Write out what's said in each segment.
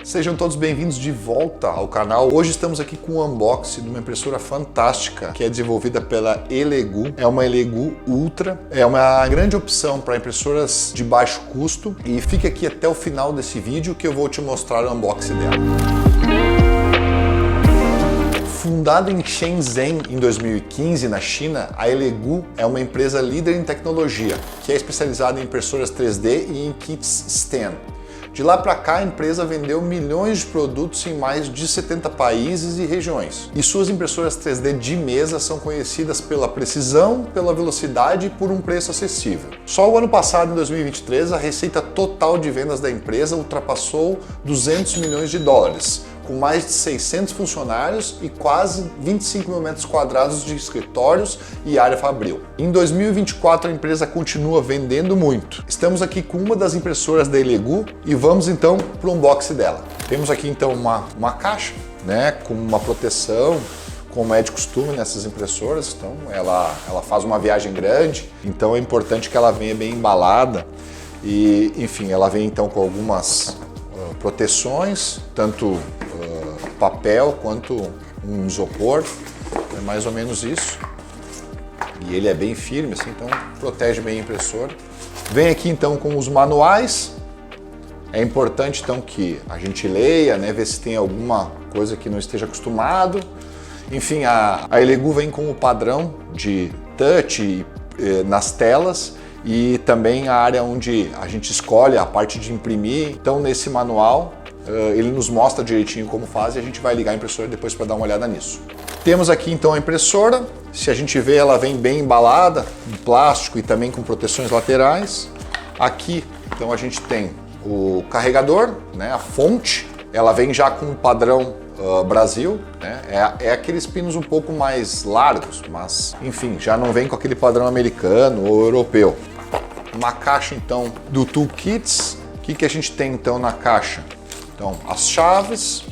Sejam todos bem-vindos de volta ao canal. Hoje estamos aqui com o unboxing de uma impressora fantástica que é desenvolvida pela Elegoo. É uma Elegoo Ultra, é uma grande opção para impressoras de baixo custo e fica aqui até o final desse vídeo que eu vou te mostrar o unboxing dela. Fundada em Shenzhen em 2015, na China, a Elegoo é uma empresa líder em tecnologia, que é especializada em impressoras 3D e em kits STEM. De lá para cá, a empresa vendeu milhões de produtos em mais de 70 países e regiões. E suas impressoras 3D de mesa são conhecidas pela precisão, pela velocidade e por um preço acessível. Só o ano passado, em 2023, a receita total de vendas da empresa ultrapassou 200 milhões de dólares, com mais de 600 funcionários e quase 25 mil metros quadrados de escritórios e área fabril. Em 2024 a empresa continua vendendo muito. Estamos aqui com uma das impressoras da Elegoo e vamos então para o unboxing dela. Temos aqui então uma caixa, né, com uma proteção, como é de costume nessas impressoras. Então ela faz uma viagem grande, então é importante que ela venha bem embalada e, enfim, ela vem então com algumas proteções, tanto papel quanto um isopor, é mais ou menos isso. E ele é bem firme, assim, então protege bem a impressora. Vem aqui então com os manuais. É importante então que a gente leia, né, ver se tem alguma coisa que não esteja acostumado. Enfim, a Elegoo vem com o padrão de touch nas telas e também a área onde a gente escolhe a parte de imprimir. Então nesse manual ele nos mostra direitinho como faz e a gente vai ligar a impressora depois para dar uma olhada nisso. Temos aqui então a impressora. Se a gente vê, ela vem bem embalada em plástico e também com proteções laterais. Aqui então a gente tem o carregador, né, a fonte. Ela vem já com o padrão Brasil, né? É aqueles pinos um pouco mais largos, mas enfim, já não vem com aquele padrão americano ou europeu. Uma caixa então do Toolkits. O que a gente tem então na caixa? Então, as chaves,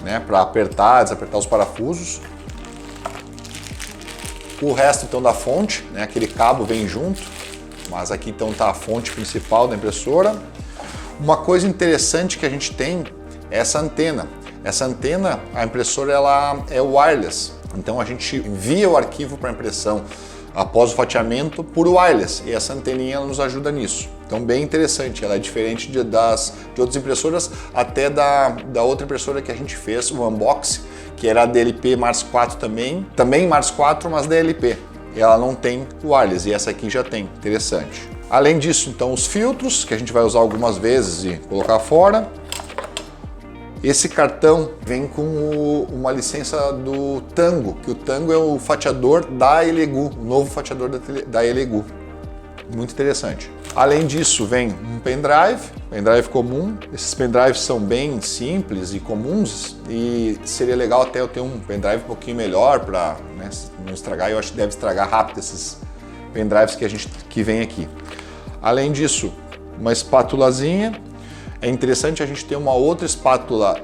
né, para apertar, desapertar os parafusos. O resto então da fonte, né, aquele cabo vem junto, mas aqui então está a fonte principal da impressora. Uma coisa interessante que a gente tem é essa antena. Essa antena, a impressora ela é wireless, então a gente envia o arquivo para impressão após o fatiamento por wireless e essa anteninha ela nos ajuda nisso. Então bem interessante, ela é diferente de outras impressoras, até da outra impressora que a gente fez, o unboxing, que era a DLP Mars 4 também Mars 4, mas DLP. E ela não tem wireless e essa aqui já tem, interessante. Além disso, então, os filtros, que a gente vai usar algumas vezes e colocar fora. Esse cartão vem com uma licença do Tango, que o Tango é o fatiador da Elegoo, o novo fatiador da Elegoo. Muito interessante. Além disso, vem um pendrive comum. Esses pendrives são bem simples e comuns e seria legal até eu ter um pendrive um pouquinho melhor para, né, não estragar. Eu acho que deve estragar rápido esses pendrives que vem aqui. Além disso, uma espátulazinha. É interessante a gente ter uma outra espátula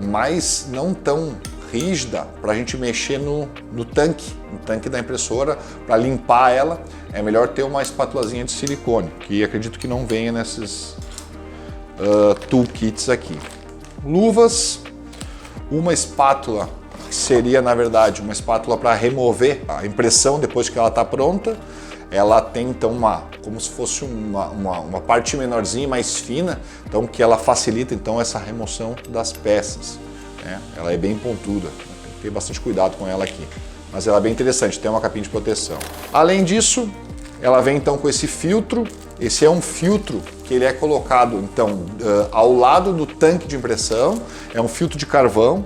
mais não tão rígida para a gente mexer no tanque da impressora, para limpar ela. É melhor ter uma espátulazinha de silicone, que acredito que não venha nesses toolkits aqui. Luvas, uma espátula que seria na verdade uma espátula para remover a impressão depois que ela está pronta. Ela tem então como se fosse uma parte menorzinha, mais fina, então que ela facilita então essa remoção das peças, né? Ela é bem pontuda, tem que ter bastante cuidado com ela aqui, mas ela é bem interessante, tem uma capinha de proteção. Além disso, ela vem então com esse filtro. Esse é um filtro que ele é colocado então ao lado do tanque de impressão, é um filtro de carvão.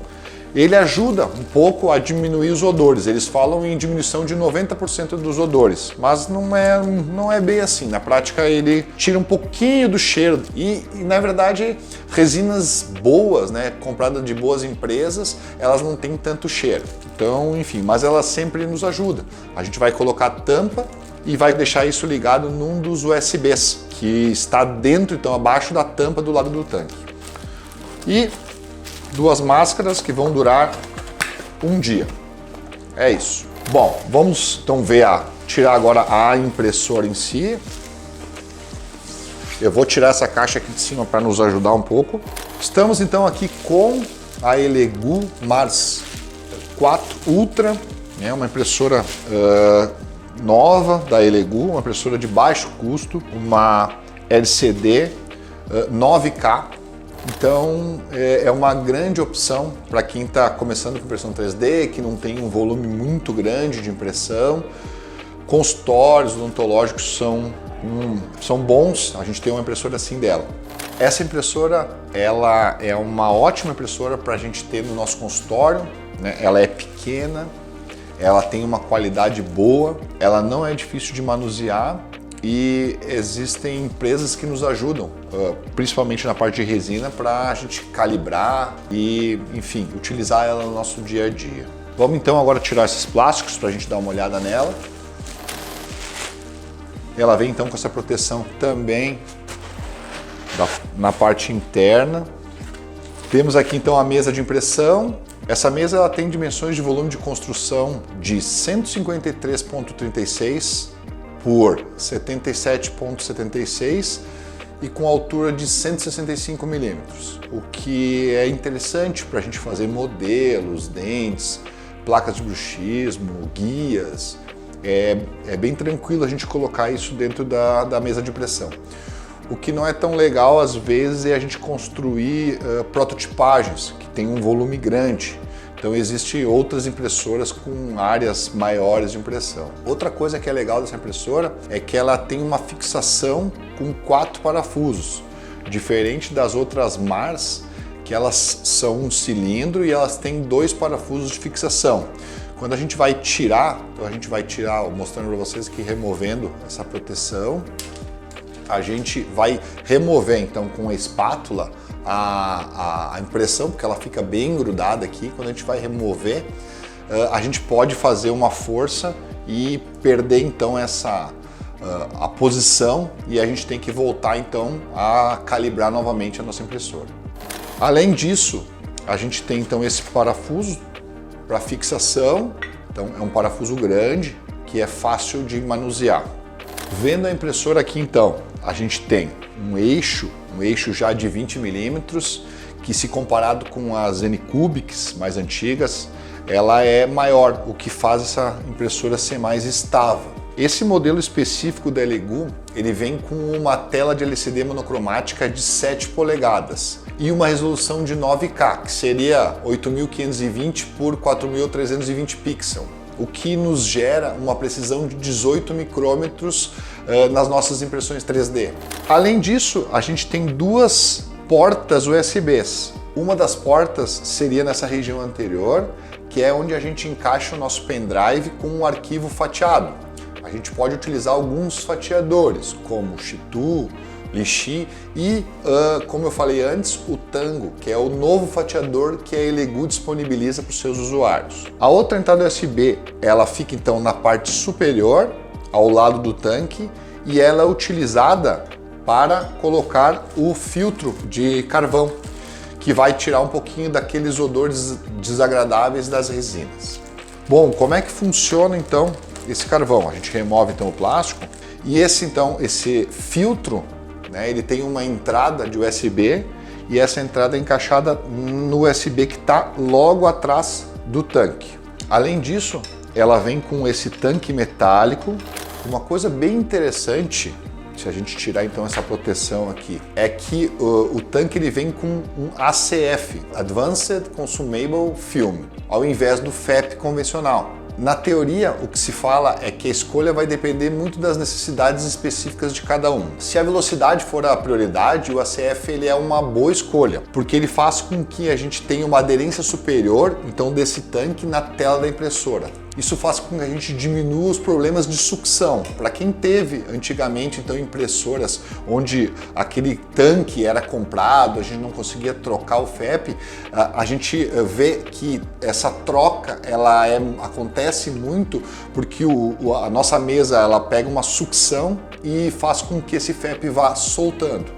Ele ajuda um pouco a diminuir os odores. Eles falam em diminuição de 90% dos odores, mas não é bem assim. Na prática ele tira um pouquinho do cheiro e na verdade resinas boas, né, compradas de boas empresas, elas não têm tanto cheiro. Então, enfim, mas ela sempre nos ajuda. A gente vai colocar a tampa e vai deixar isso ligado num dos USBs que está dentro, então abaixo da tampa do lado do tanque. E duas máscaras que vão durar um dia. É isso. Bom, vamos então tirar agora a impressora em si. Eu vou tirar essa caixa aqui de cima para nos ajudar um pouco. Estamos então aqui com a Elegoo Mars 4 Ultra, né, uma impressora nova da Elegoo, uma impressora de baixo custo, uma LCD 9K. Então é uma grande opção para quem está começando com impressão 3D, que não tem um volume muito grande de impressão. Consultórios odontológicos são bons, a gente tem uma impressora assim dela. Essa impressora ela é uma ótima impressora para a gente ter no nosso consultório, né? Ela é pequena, ela tem uma qualidade boa, ela não é difícil de manusear. E existem empresas que nos ajudam, principalmente na parte de resina, para a gente calibrar e, enfim, utilizar ela no nosso dia a dia. Vamos então agora tirar esses plásticos para a gente dar uma olhada nela. Ela vem então com essa proteção também na parte interna. Temos aqui então a mesa de impressão. Essa mesa ela tem dimensões de volume de construção de 153,36 por 77,76 e com altura de 165 milímetros, o que é interessante para a gente fazer modelos, dentes, placas de bruxismo, guias. É bem tranquilo a gente colocar isso dentro da mesa de impressão. O que não é tão legal às vezes é a gente construir prototipagens que tem um volume grande. Então existem outras impressoras com áreas maiores de impressão. Outra coisa que é legal dessa impressora é que ela tem uma fixação com 4 parafusos, diferente das outras Mars, que elas são um cilindro e elas têm 2 parafusos de fixação. Quando a gente vai tirar, mostrando para vocês que removendo essa proteção, a gente vai remover então com a espátula a impressão, porque ela fica bem grudada aqui. Quando a gente vai remover, a gente pode fazer uma força e perder então a posição, e a gente tem que voltar então a calibrar novamente a nossa impressora. Além disso, a gente tem então esse parafuso para fixação. Então é um parafuso grande que é fácil de manusear. Vendo a impressora aqui então, a gente tem um eixo já de 20 milímetros, que se comparado com as Anycubics mais antigas, ela é maior, o que faz essa impressora ser mais estável. Esse modelo específico da Elegoo, ele vem com uma tela de LCD monocromática de 7 polegadas e uma resolução de 9K, que seria 8520 por 4320 pixels, o que nos gera uma precisão de 18 micrômetros nas nossas impressões 3D. Além disso, a gente tem 2 portas USBs. Uma das portas seria nessa região anterior, que é onde a gente encaixa o nosso pendrive com um arquivo fatiado. A gente pode utilizar alguns fatiadores, como o Shitu, Lishi e, como eu falei antes, o Tango, que é o novo fatiador que a Elegoo disponibiliza para os seus usuários. A outra entrada USB, ela fica então na parte superior, ao lado do tanque, e ela é utilizada para colocar o filtro de carvão, que vai tirar um pouquinho daqueles odores desagradáveis das resinas. Bom, como é que funciona então esse carvão? A gente remove então o plástico e esse filtro, né, ele tem uma entrada de USB e essa entrada é encaixada no USB que está logo atrás do tanque. Além disso, ela vem com esse tanque metálico. Uma coisa bem interessante, se a gente tirar então essa proteção aqui, é que o tanque ele vem com um ACF, Advanced Consumable Film, ao invés do FEP convencional. Na teoria, o que se fala é que a escolha vai depender muito das necessidades específicas de cada um. Se a velocidade for a prioridade, o ACF ele é uma boa escolha, porque ele faz com que a gente tenha uma aderência superior então desse tanque na tela da impressora. Isso faz com que a gente diminua os problemas de sucção. Para quem teve antigamente então impressoras onde aquele tanque era comprado, a gente não conseguia trocar o FEP, a gente vê que essa troca acontece muito porque a nossa mesa ela pega uma sucção e faz com que esse FEP vá soltando.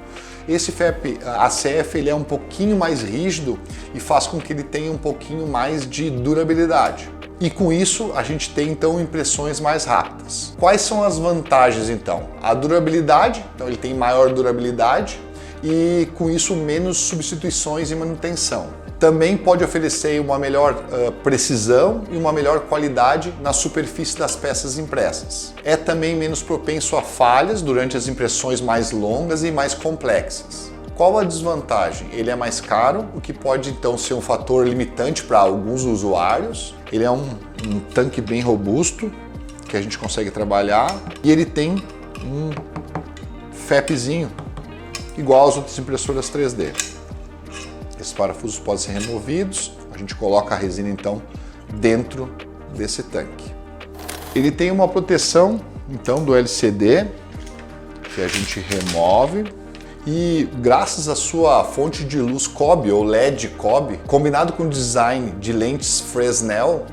Esse FEP ACF ele é um pouquinho mais rígido e faz com que ele tenha um pouquinho mais de durabilidade. E com isso a gente tem então impressões mais rápidas. Quais são as vantagens então? A durabilidade, então ele tem maior durabilidade e com isso menos substituições e manutenção. Também pode oferecer uma melhor precisão e uma melhor qualidade na superfície das peças impressas. É também menos propenso a falhas durante as impressões mais longas e mais complexas. Qual a desvantagem? Ele é mais caro, o que pode então ser um fator limitante para alguns usuários. Ele é um tanque bem robusto, que a gente consegue trabalhar, e ele tem um FEPzinho, igual às outras impressoras 3D. Esses parafusos podem ser removidos, a gente coloca a resina então dentro desse tanque. Ele tem uma proteção então do LCD, que a gente remove. E graças à sua fonte de luz Cobe ou LED Cobe, combinado com o design de lentes Fresnel,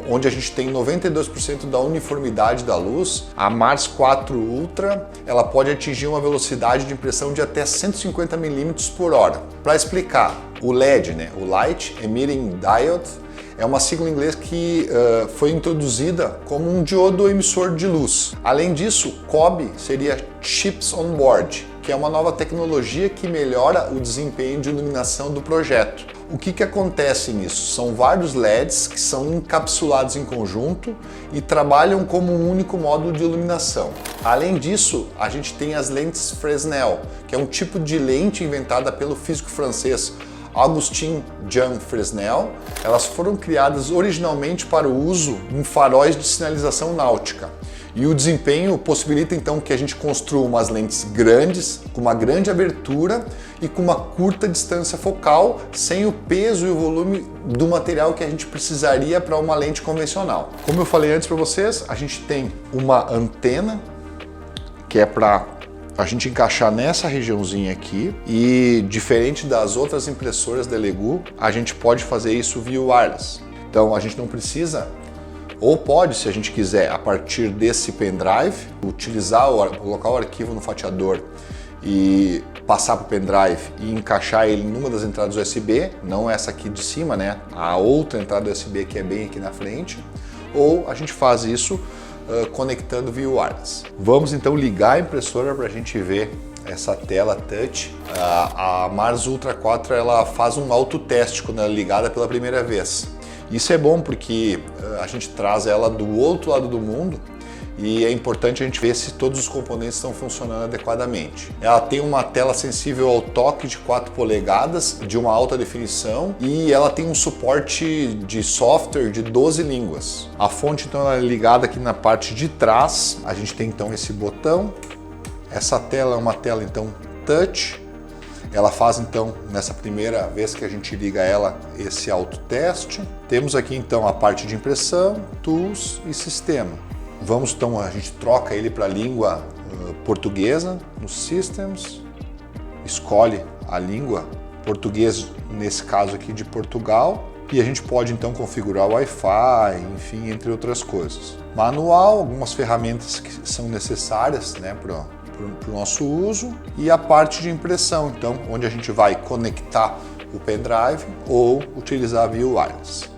onde a gente tem 92% da uniformidade da luz, a Mars 4 Ultra ela pode atingir uma velocidade de impressão de até 150 mm por hora. Para explicar, o LED, o Light Emitting Diode, é uma sigla em inglês que foi introduzida como um diodo emissor de luz. Além disso, Cobe seria Chips on Board, que é uma nova tecnologia que melhora o desempenho de iluminação do projeto. O que acontece nisso? São vários LEDs que são encapsulados em conjunto e trabalham como um único módulo de iluminação. Além disso, a gente tem as lentes Fresnel, que é um tipo de lente inventada pelo físico francês Augustin-Jean Fresnel. Elas foram criadas originalmente para o uso em faróis de sinalização náutica. E o desempenho possibilita então que a gente construa umas lentes grandes, com uma grande abertura e com uma curta distância focal, sem o peso e o volume do material que a gente precisaria para uma lente convencional. Como eu falei antes para vocês, a gente tem uma antena que é para a gente encaixar nessa regiãozinha aqui, e diferente das outras impressoras da Elegoo, a gente pode fazer isso via wireless. Então a gente não precisa, ou pode, se a gente quiser, a partir desse pendrive, colocar o arquivo no fatiador e passar para o pendrive e encaixar ele numa das entradas USB, não essa aqui de cima, a outra entrada USB que é bem aqui na frente, ou a gente faz isso conectando via wireless. Vamos então ligar a impressora para a gente ver essa tela touch. A Mars Ultra 4 ela faz um autoteste quando ela é ligada pela primeira vez. Isso é bom porque a gente traz ela do outro lado do mundo e é importante a gente ver se todos os componentes estão funcionando adequadamente. Ela tem uma tela sensível ao toque de 4 polegadas, de uma alta definição, e ela tem um suporte de software de 12 línguas. A fonte então ela é ligada aqui na parte de trás. A gente tem então esse botão. Essa tela é uma tela então touch. Ela faz então, nessa primeira vez que a gente liga ela, esse autoteste. Temos aqui então a parte de impressão, tools e sistema. Vamos então, a gente troca ele para a língua portuguesa no Systems, escolhe a língua português, nesse caso aqui de Portugal, e a gente pode então configurar o Wi-Fi, enfim, entre outras coisas. Manual, algumas ferramentas que são necessárias para o nosso uso, e a parte de impressão, então, onde a gente vai conectar o pendrive ou utilizar via wireless.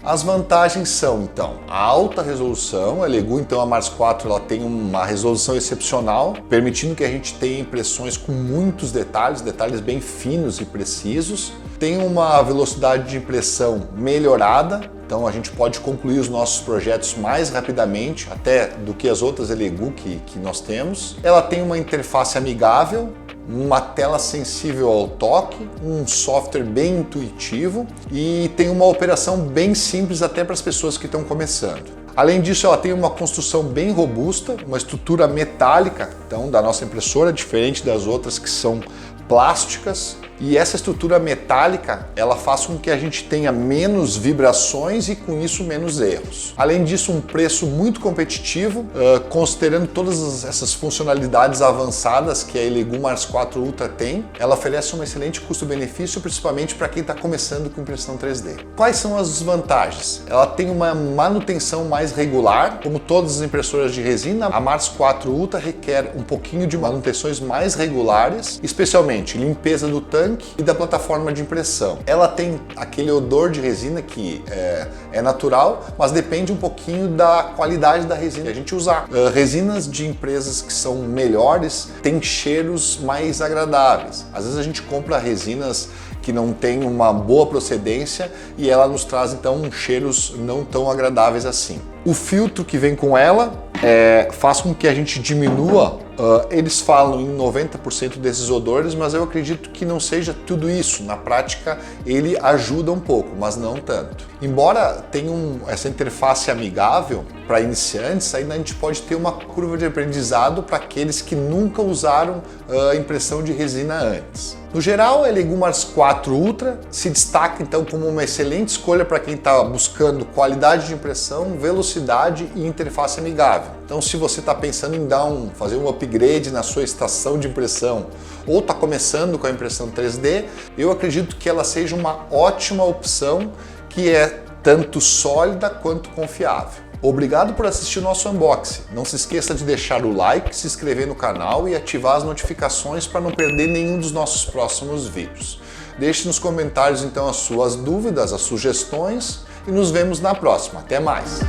As vantagens são, então, a alta resolução. A Elegoo, então, a Mars 4, ela tem uma resolução excepcional, permitindo que a gente tenha impressões com muitos detalhes bem finos e precisos. Tem uma velocidade de impressão melhorada, então a gente pode concluir os nossos projetos mais rapidamente, até do que as outras Elegoo que nós temos. Ela tem uma interface amigável, uma tela sensível ao toque, um software bem intuitivo e tem uma operação bem simples até para as pessoas que estão começando. Além disso, ela tem uma construção bem robusta, uma estrutura metálica, então, da nossa impressora, diferente das outras que são plásticas. E essa estrutura metálica, ela faz com que a gente tenha menos vibrações e com isso menos erros. Além disso, um preço muito competitivo, considerando todas essas funcionalidades avançadas que a Elegoo Mars 4 Ultra tem. Ela oferece um excelente custo-benefício, principalmente para quem está começando com impressão 3D. Quais são as desvantagens? Ela tem uma manutenção mais regular, como todas as impressoras de resina. A Mars 4 Ultra requer um pouquinho de manutenções mais regulares, especialmente limpeza do tanque tanque e da plataforma de impressão. Ela tem aquele odor de resina que é natural, mas depende um pouquinho da qualidade da resina que a gente usar. Resinas de empresas que são melhores têm cheiros mais agradáveis. Às vezes a gente compra resinas que não tem uma boa procedência e ela nos traz então cheiros não tão agradáveis assim. O filtro que vem com ela faz com que a gente diminua, eles falam em 90% desses odores, mas eu acredito que não seja tudo isso. Na prática ele ajuda um pouco, mas não tanto. Embora tenha essa interface amigável para iniciantes, ainda a gente pode ter uma curva de aprendizado para aqueles que nunca usaram impressão de resina antes. No geral, a Elegoo Mars 4 Ultra se destaca então como uma excelente escolha para quem está buscando qualidade de impressão, velocidade e interface amigável. Então, se você está pensando em fazer um upgrade na sua estação de impressão ou está começando com a impressão 3D, eu acredito que ela seja uma ótima opção que é tanto sólida quanto confiável. Obrigado por assistir o nosso unboxing. Não se esqueça de deixar o like, se inscrever no canal e ativar as notificações para não perder nenhum dos nossos próximos vídeos. Deixe nos comentários então as suas dúvidas, as sugestões e nos vemos na próxima. Até mais!